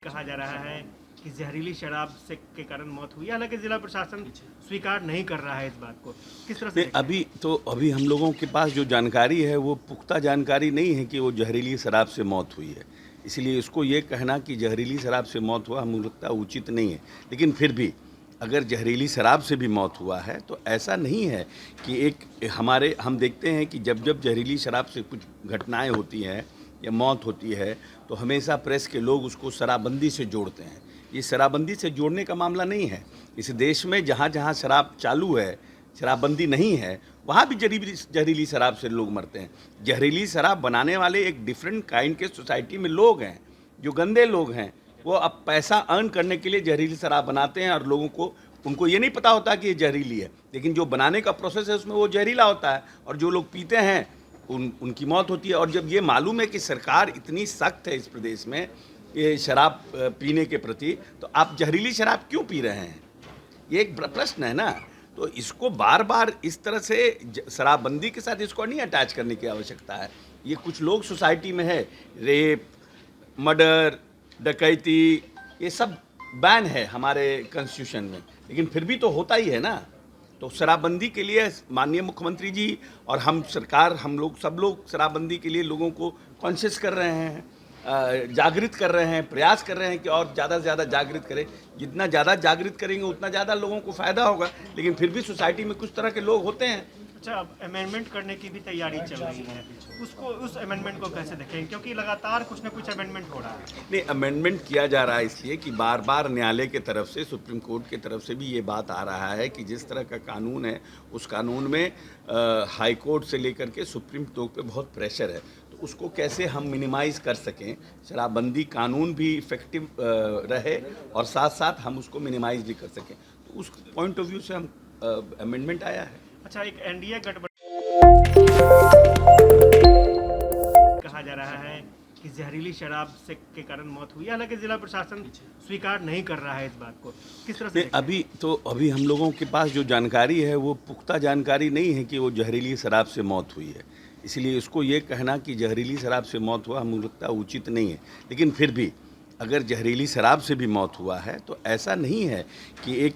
कहा जा रहा है कि जहरीली शराब से के कारण मौत हुई। हालांकि जिला प्रशासन स्वीकार नहीं कर रहा है इस बात को, किस तरह से अभी हम लोगों के पास जो जानकारी है वो पुख्ता जानकारी नहीं है कि वो जहरीली शराब से मौत हुई है। इसलिए इसको ये कहना कि जहरीली शराब से मौत हुआ हमें लगता है उचित नहीं है। लेकिन फिर भी अगर जहरीली शराब से भी मौत हुआ है तो ऐसा नहीं है कि हम देखते हैं कि जब जब जहरीली शराब से कुछ घटनाएं होती हैं या मौत होती है तो हमेशा प्रेस के लोग उसको शराबबंदी से जोड़ते हैं। ये शराबबंदी से जोड़ने का मामला नहीं है। इस देश में जहाँ जहाँ शराब चालू है, शराबबंदी नहीं है, वहाँ भी जहरीली शराब से लोग मरते हैं। जहरीली शराब बनाने वाले एक डिफरेंट काइंड के सोसाइटी में लोग हैं, जो गंदे लोग हैं। वो अब पैसा अर्न करने के लिए जहरीली शराब बनाते हैं और लोगों को उनको ये नहीं पता होता कि ये जहरीली है, लेकिन जो बनाने का प्रोसेस है उसमें वो जहरीला होता है और जो लोग पीते हैं उनकी मौत होती है। और जब ये मालूम है कि सरकार इतनी सख्त है इस प्रदेश में ये शराब पीने के प्रति, तो आप जहरीली शराब क्यों पी रहे हैं? ये एक प्रश्न है ना। तो इसको बार बार इस तरह से शराबबंदी के साथ इसको नहीं अटैच करने की आवश्यकता है। ये कुछ लोग सोसाइटी में है, रेप, मर्डर, डकैती, ये सब बैन है हमारे कॉन्स्टिट्यूशन में, लेकिन फिर भी तो होता ही है ना। तो शराबबंदी के लिए माननीय मुख्यमंत्री जी और हम सरकार, हम लोग सब लोग शराबबंदी के लिए लोगों को कॉन्शियस कर रहे हैं, जागृत कर रहे हैं, प्रयास कर रहे हैं कि और ज़्यादा से ज़्यादा जागृत करें। जितना ज़्यादा जागृत करेंगे उतना ज़्यादा लोगों को फ़ायदा होगा। लेकिन फिर भी सोसाइटी में कुछ तरह के लोग होते हैं। अच्छा, अब अमेंडमेंट करने की भी तैयारी चल रही है, उस अमेंडमेंट को कैसे देखें, क्योंकि लगातार कुछ ना कुछ अमेंडमेंट हो रहा है। नहीं, अमेंडमेंट किया जा रहा है इसलिए कि बार बार न्यायालय की तरफ से, सुप्रीम कोर्ट की तरफ से भी ये बात आ रहा है कि जिस तरह का कानून है उस कानून में हाई कोर्ट से लेकर के सुप्रीम कोर्ट पे बहुत प्रेशर है। तो उसको कैसे हम मिनिमाइज कर सकें, शराबबंदी कानून भी इफेक्टिव रहे और साथ साथ हम उसको मिनिमाइज भी कर सकें, तो उस पॉइंट ऑफ व्यू से हम अमेंडमेंट आया है। अच्छा, एक एनडीए गठबंधन कहा जा रहा है कि जहरीली शराब से के कारण मौत हुई। हालांकि जिला प्रशासन स्वीकार नहीं कर रहा है इस बात को, किस तरह से अभी हम लोगों के पास जो जानकारी है वो पुख्ता जानकारी नहीं है कि वो जहरीली शराब से मौत हुई है। इसलिए इसको ये कहना कि जहरीली शराब से मौत हुआ हमें लगता है उचित नहीं है। लेकिन फिर भी अगर जहरीली शराब से भी मौत हुआ है तो ऐसा नहीं है कि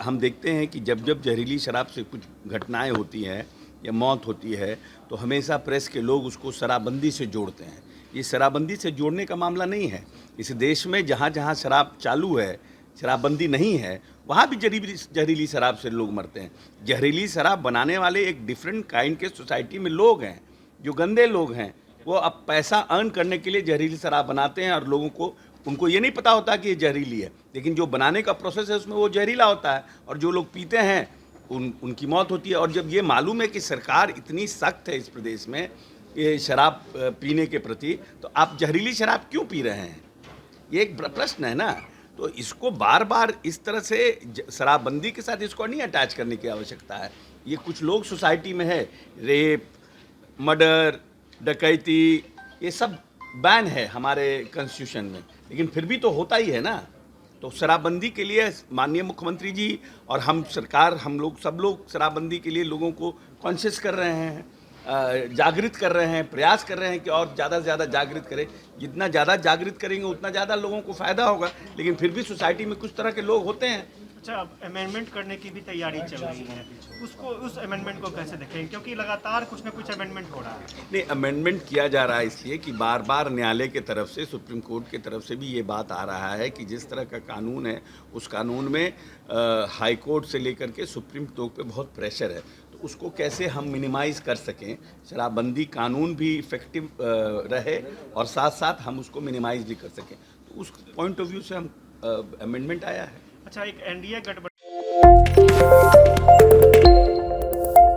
हम देखते हैं कि जब जब जहरीली शराब से कुछ घटनाएं होती हैं या मौत होती है तो हमेशा प्रेस के लोग उसको शराबबंदी से जोड़ते हैं। ये शराबबंदी से जोड़ने का मामला नहीं है। इस देश में जहाँ जहाँ शराब चालू है, शराबबंदी नहीं है, वहाँ भी जहरीली शराब से लोग मरते हैं। जहरीली शराब बनाने वाले एक डिफरेंट काइंड के सोसाइटी में लोग हैं, जो गंदे लोग हैं। वो अब पैसा अर्न करने के लिए जहरीली शराब बनाते हैं और लोगों को उनको ये नहीं पता होता कि ये जहरीली है, लेकिन जो बनाने का प्रोसेस है उसमें वो जहरीला होता है और जो लोग पीते हैं उनकी मौत होती है। और जब ये मालूम है कि सरकार इतनी सख्त है इस प्रदेश में ये शराब पीने के प्रति, तो आप जहरीली शराब क्यों पी रहे हैं? ये एक प्रश्न है ना। तो इसको बार बार इस तरह से शराबबंदी के साथ इसको नहीं अटैच करने की आवश्यकता है। ये कुछ लोग सोसाइटी में है, रेप, मर्डर, डकैती, ये सब बैन है हमारे कॉन्स्टिट्यूशन में, लेकिन फिर भी तो होता ही है ना। तो शराबबंदी के लिए माननीय मुख्यमंत्री जी और हम सरकार, हम लोग सब लोग शराबबंदी के लिए लोगों को कॉन्शियस कर रहे हैं, जागृत कर रहे हैं, प्रयास कर रहे हैं कि और ज़्यादा से ज़्यादा जागृत करें। जितना ज़्यादा जागृत करेंगे उतना ज़्यादा लोगों को फ़ायदा होगा। लेकिन फिर भी सोसाइटी में कुछ तरह के लोग होते हैं। अच्छा, अब अमेंडमेंट करने की भी तैयारी चल रही है, उस अमेंडमेंट को कैसे देखें, क्योंकि लगातार कुछ ना कुछ अमेंडमेंट हो रहा है। नहीं, अमेंडमेंट किया जा रहा है इसलिए कि बार बार न्यायालय की तरफ से, सुप्रीम कोर्ट की तरफ से भी ये बात आ रहा है कि जिस तरह का कानून है उस कानून में हाई कोर्ट से लेकर के सुप्रीम कोर्ट पे बहुत प्रेशर है। तो उसको कैसे हम मिनिमाइज कर सकें, शराबबंदी कानून भी इफेक्टिव रहे और साथ साथ हम उसको मिनिमाइज भी कर सकें, तो उस पॉइंट ऑफ व्यू से हम अमेंडमेंट आया है। अच्छा, एक एनडीए गठबंधन